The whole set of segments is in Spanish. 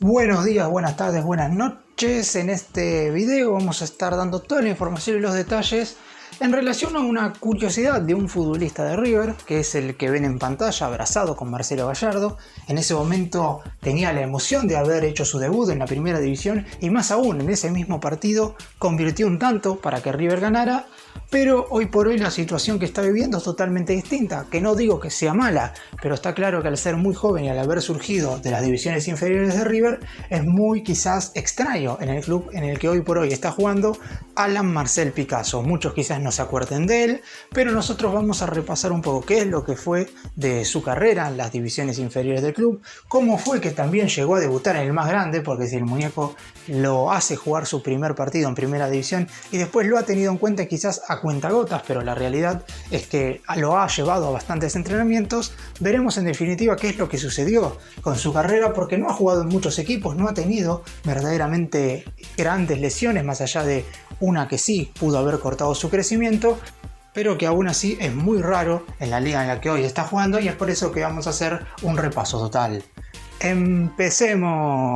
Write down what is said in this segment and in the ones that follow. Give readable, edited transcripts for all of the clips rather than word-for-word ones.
Buenos días, buenas tardes, buenas noches. En este video vamos a estar dando toda la información y los detalles en relación a una curiosidad de un futbolista de River, que es el que ven en pantalla abrazado con Marcelo Gallardo. En ese momento tenía la emoción de haber hecho su debut en la primera división y más aún en ese mismo partido convirtió un tanto para que River ganara. Pero hoy por hoy la situación que está viviendo es totalmente distinta, que no digo que sea mala, pero está claro que al ser muy joven y al haber surgido de las divisiones inferiores de River, es muy quizás extraño en el club en el que hoy por hoy está jugando Alan Marcel Picasso. Muchos quizás no se acuerden de él, pero nosotros vamos a repasar un poco qué es lo que fue de su carrera en las divisiones inferiores del club, cómo fue que también llegó a debutar en el más grande, porque si el muñeco lo hace jugar su primer partido en primera división y después lo ha tenido en cuenta quizás a cuentagotas, pero la realidad es que lo ha llevado a bastantes entrenamientos. Veremos en definitiva qué es lo que sucedió con su carrera, porque no ha jugado en muchos equipos, no ha tenido verdaderamente grandes lesiones, más allá de una que sí pudo haber cortado su crecimiento, pero que aún así es muy raro en la liga en la que hoy está jugando, y es por eso que vamos a hacer un repaso total. ¡Empecemos!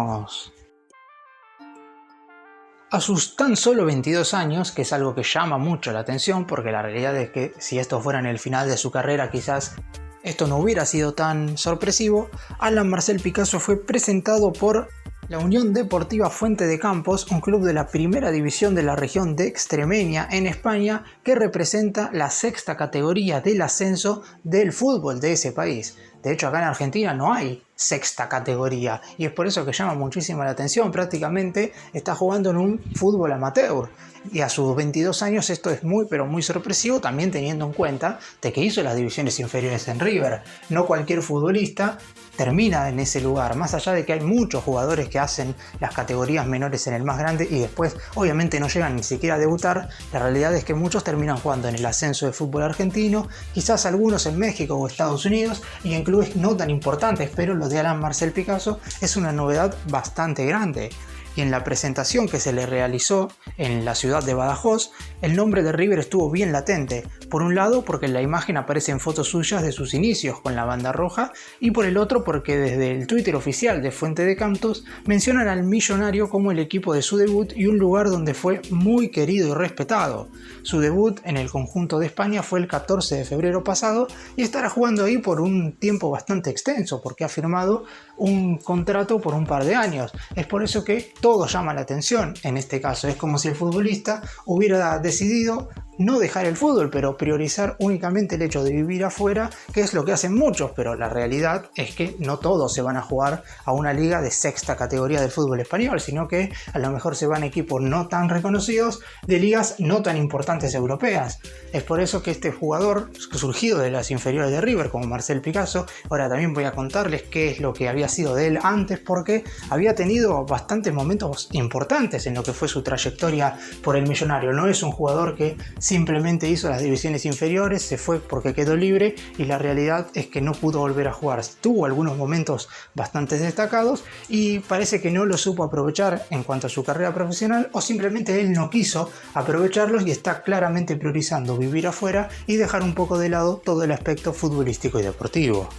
A sus tan solo 22 años, que es algo que llama mucho la atención, porque la realidad es que si esto fuera en el final de su carrera quizás esto no hubiera sido tan sorpresivo, Alan Marcel Picasso fue presentado por la Unión Deportiva Fuente de Campos, un club de la primera división de la región de Extremeña en España, que representa la sexta categoría del ascenso del fútbol de ese país. De hecho, acá en Argentina no hay sexta categoría y es por eso que llama muchísimo la atención. Prácticamente está jugando en un fútbol amateur y a sus 22 años esto es muy pero muy sorpresivo, también teniendo en cuenta de que hizo las divisiones inferiores en River. No cualquier futbolista termina en ese lugar, más allá de que hay muchos jugadores que hacen las categorías menores en el más grande y después obviamente no llegan ni siquiera a debutar. La realidad es que muchos terminan jugando en el ascenso de fútbol argentino, quizás algunos en México o Estados Unidos y en clubes no tan importantes, pero lo de Alan Marcel Picasso es una novedad bastante grande. Y en la presentación que se le realizó en la ciudad de Badajoz, el nombre de River estuvo bien latente. Por un lado porque en la imagen aparecen fotos suyas de sus inicios con la banda roja, y por el otro porque desde el Twitter oficial de Fuente de Campos mencionan al Millonario como el equipo de su debut y un lugar donde fue muy querido y respetado. Su debut en el conjunto de España fue el 14 de febrero pasado y estará jugando ahí por un tiempo bastante extenso porque ha firmado un contrato por un par de años. Es por eso que todo llama la atención en este caso. Es como si el futbolista hubiera decidido no dejar el fútbol, pero priorizar únicamente el hecho de vivir afuera, que es lo que hacen muchos, pero la realidad es que no todos se van a jugar a una liga de sexta categoría del fútbol español, sino que a lo mejor se van equipos no tan reconocidos de ligas no tan importantes europeas. Es por eso que este jugador surgido de las inferiores de River, como Marcel Picasso, ahora también voy a contarles qué es lo que había sido de él antes, porque había tenido bastantes momentos importantes en lo que fue su trayectoria por el Millonario. No es un jugador que simplemente hizo las divisiones inferiores, se fue porque quedó libre y la realidad es que no pudo volver a jugar. Tuvo algunos momentos bastante destacados y parece que no lo supo aprovechar en cuanto a su carrera profesional, o simplemente él no quiso aprovecharlos y está claramente priorizando vivir afuera y dejar un poco de lado todo el aspecto futbolístico y deportivo.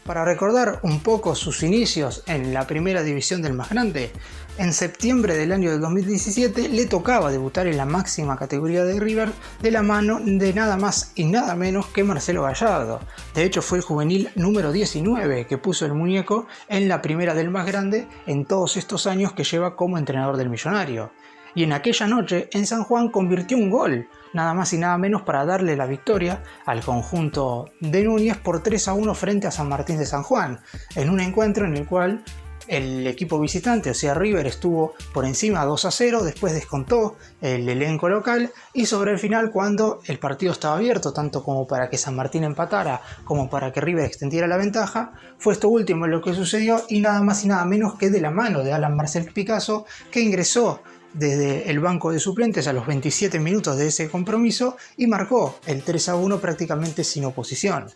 Para recordar un poco sus inicios en la primera división del más grande, en septiembre del año del 2017 le tocaba debutar en la máxima categoría de River de la mano de nada más y nada menos que Marcelo Gallardo. De hecho fue el juvenil número 19 que puso el muñeco en la primera del más grande en todos estos años que lleva como entrenador del Millonario. Y en aquella noche en San Juan convirtió un gol, nada más y nada menos, para darle la victoria al conjunto de Núñez por 3-1 frente a San Martín de San Juan, en un encuentro en el cual el equipo visitante, o sea River, estuvo por encima 2-0, después descontó el elenco local y sobre el final, cuando el partido estaba abierto tanto como para que San Martín empatara como para que River extendiera la ventaja, fue esto último lo que sucedió, y nada más y nada menos que de la mano de Alan Marcel Picasso, que ingresó desde el banco de suplentes a los 27 minutos de ese compromiso y marcó el 3-1 prácticamente sin oposición.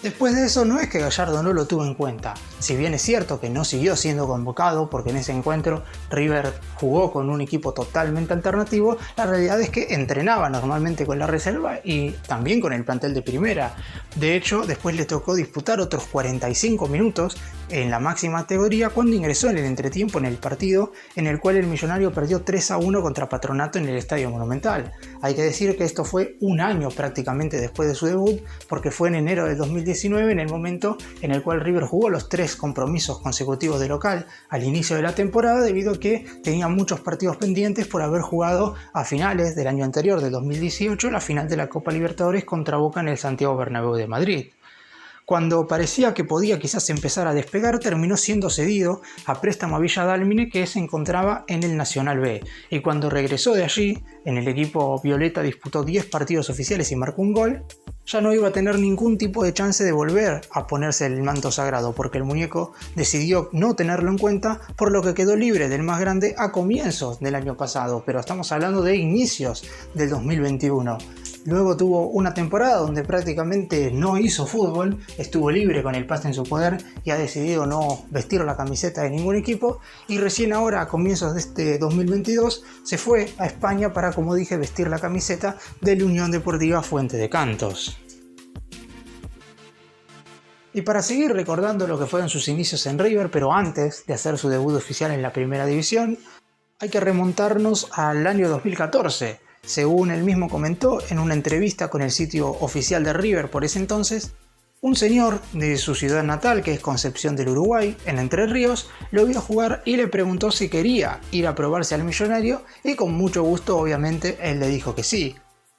Después de eso no es que Gallardo no lo tuvo en cuenta, si bien es cierto que no siguió siendo convocado porque en ese encuentro River jugó con un equipo totalmente alternativo, la realidad es que entrenaba normalmente con la reserva y también con el plantel de primera. De hecho, después le tocó disputar otros 45 minutos en la máxima categoría cuando ingresó en el entretiempo en el partido en el cual el Millonario perdió 3-1 contra Patronato en el Estadio Monumental. Hay que decir que esto fue un año prácticamente después de su debut, porque fue en enero del 2019 en el momento en el cual River jugó los 3 compromisos consecutivos de local al inicio de la temporada, debido a que tenía muchos partidos pendientes por haber jugado a finales del año anterior, del 2018, la final de la Copa Libertadores contra Boca en el Santiago Bernabéu de Madrid. Cuando parecía que podía quizás empezar a despegar, terminó siendo cedido a préstamo a Villa Dálmine, que se encontraba en el Nacional B, y cuando regresó de allí, en el equipo violeta disputó 10 partidos oficiales y marcó un gol. Ya no iba a tener ningún tipo de chance de volver a ponerse el manto sagrado, porque el muñeco decidió no tenerlo en cuenta, por lo que quedó libre del más grande a comienzos del año pasado, pero estamos hablando de inicios del 2021. Luego tuvo una temporada donde prácticamente no hizo fútbol, estuvo libre con el pase en su poder y ha decidido no vestir la camiseta de ningún equipo, y recién ahora a comienzos de este 2022 se fue a España para, como dije, vestir la camiseta de la Unión Deportiva Fuente de Cantos. Y para seguir recordando lo que fueron sus inicios en River, pero antes de hacer su debut oficial en la primera división, hay que remontarnos al año 2014. Según él mismo comentó en una entrevista con el sitio oficial de River por ese entonces, un señor de su ciudad natal, que es Concepción del Uruguay, en Entre Ríos, lo vio jugar y le preguntó si quería ir a probarse al Millonario, y con mucho gusto obviamente él le dijo que sí.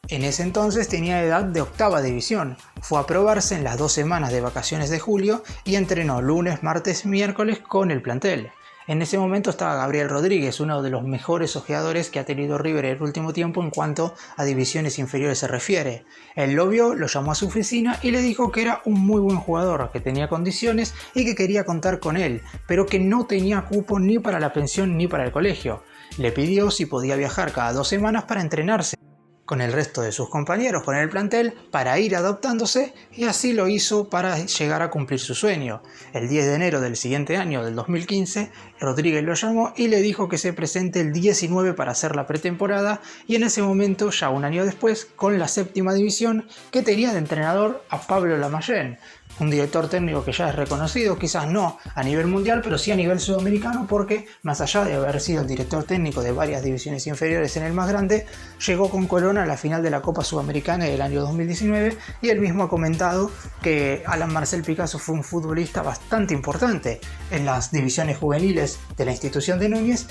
En ese entonces tenía edad de octava división, fue a probarse en las 2 semanas de vacaciones de julio y entrenó lunes, martes, miércoles con el plantel. En ese momento estaba Gabriel Rodríguez, uno de los mejores ojeadores que ha tenido River en el último tiempo en cuanto a divisiones inferiores se refiere. Él lo vio, lo llamó a su oficina y le dijo que era un muy buen jugador, que tenía condiciones y que quería contar con él, pero que no tenía cupo ni para la pensión ni para el colegio. Le pidió si podía viajar cada 2 semanas para entrenarse con el resto de sus compañeros, con el plantel, para ir adaptándose, y así lo hizo para llegar a cumplir su sueño. El 10 de enero del siguiente año, del 2015, Rodríguez lo llamó y le dijo que se presente el 19 para hacer la pretemporada, y en ese momento, ya un año después, con la séptima división, que tenía de entrenador a Pablo Lamallén, un director técnico que ya es reconocido, quizás no a nivel mundial, pero sí a nivel sudamericano, porque más allá de haber sido el director técnico de varias divisiones inferiores en el más grande, llegó con Colón a la final de la Copa Sudamericana del año 2019, y él mismo ha comentado que Alan Marcel Picasso fue un futbolista bastante importante en las divisiones juveniles de la institución de Núñez,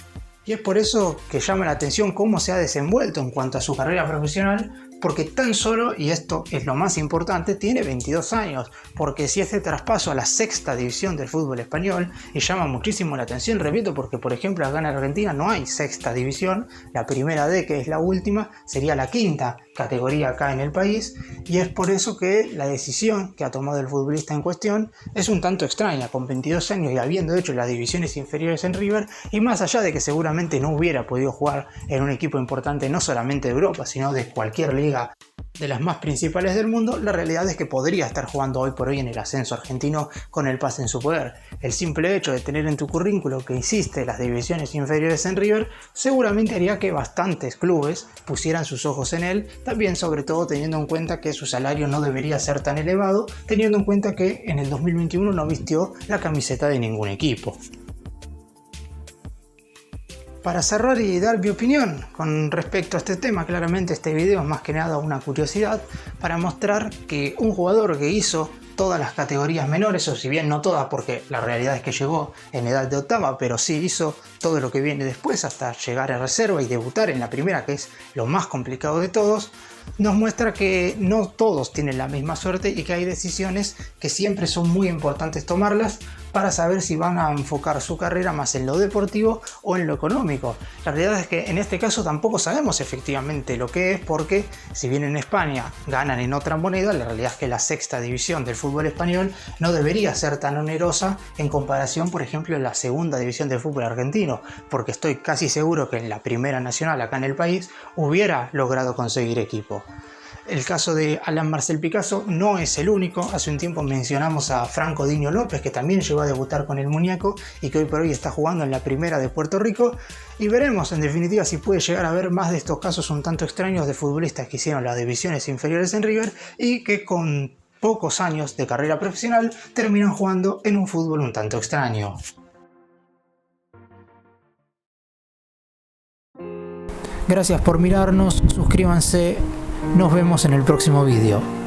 y es por eso que llama la atención cómo se ha desenvuelto en cuanto a su carrera profesional, porque tan solo, y esto es lo más importante, tiene 22 años, porque si este traspaso a la sexta división del fútbol español, y llama muchísimo la atención, repito, porque por ejemplo acá en Argentina no hay sexta división, la primera D, que es la última, sería la quinta categoría acá en el país, y es por eso que la decisión que ha tomado el futbolista en cuestión es un tanto extraña, con 22 años y habiendo hecho las divisiones inferiores en River, y más allá de que seguramente no hubiera podido jugar en un equipo importante no solamente de Europa, sino de cualquier liga de las más principales del mundo, la realidad es que podría estar jugando hoy por hoy en el ascenso argentino con el pase en su poder. El simple hecho de tener en tu currículo que hiciste las divisiones inferiores en River seguramente haría que bastantes clubes pusieran sus ojos en él, también sobre todo teniendo en cuenta que su salario no debería ser tan elevado, teniendo en cuenta que en el 2021 no vistió la camiseta de ningún equipo. Para cerrar y dar mi opinión con respecto a este tema, claramente este video es más que nada una curiosidad para mostrar que un jugador que hizo todas las categorías menores, o si bien no todas porque la realidad es que llegó en edad de octava, pero sí hizo todo lo que viene después hasta llegar a reserva y debutar en la primera, que es lo más complicado de todos, nos muestra que no todos tienen la misma suerte y que hay decisiones que siempre son muy importantes tomarlas para saber si van a enfocar su carrera más en lo deportivo o en lo económico. La realidad es que en este caso tampoco sabemos efectivamente lo que es, porque si bien en España ganan en otra moneda, la realidad es que la sexta división del fútbol español no debería ser tan onerosa en comparación, por ejemplo, en la segunda división del fútbol argentino, porque estoy casi seguro que en la primera nacional acá en el país hubiera logrado conseguir equipo. El caso de Alan Marcel Picasso no es el único. Hace un tiempo mencionamos a Franco Diño López, que también llegó a debutar con el muñeco y que hoy por hoy está jugando en la primera de Puerto Rico. Y veremos en definitiva si puede llegar a haber más de estos casos un tanto extraños de futbolistas que hicieron las divisiones inferiores en River y que con pocos años de carrera profesional terminan jugando en un fútbol un tanto extraño. Gracias por mirarnos, suscríbanse, nos vemos en el próximo vídeo.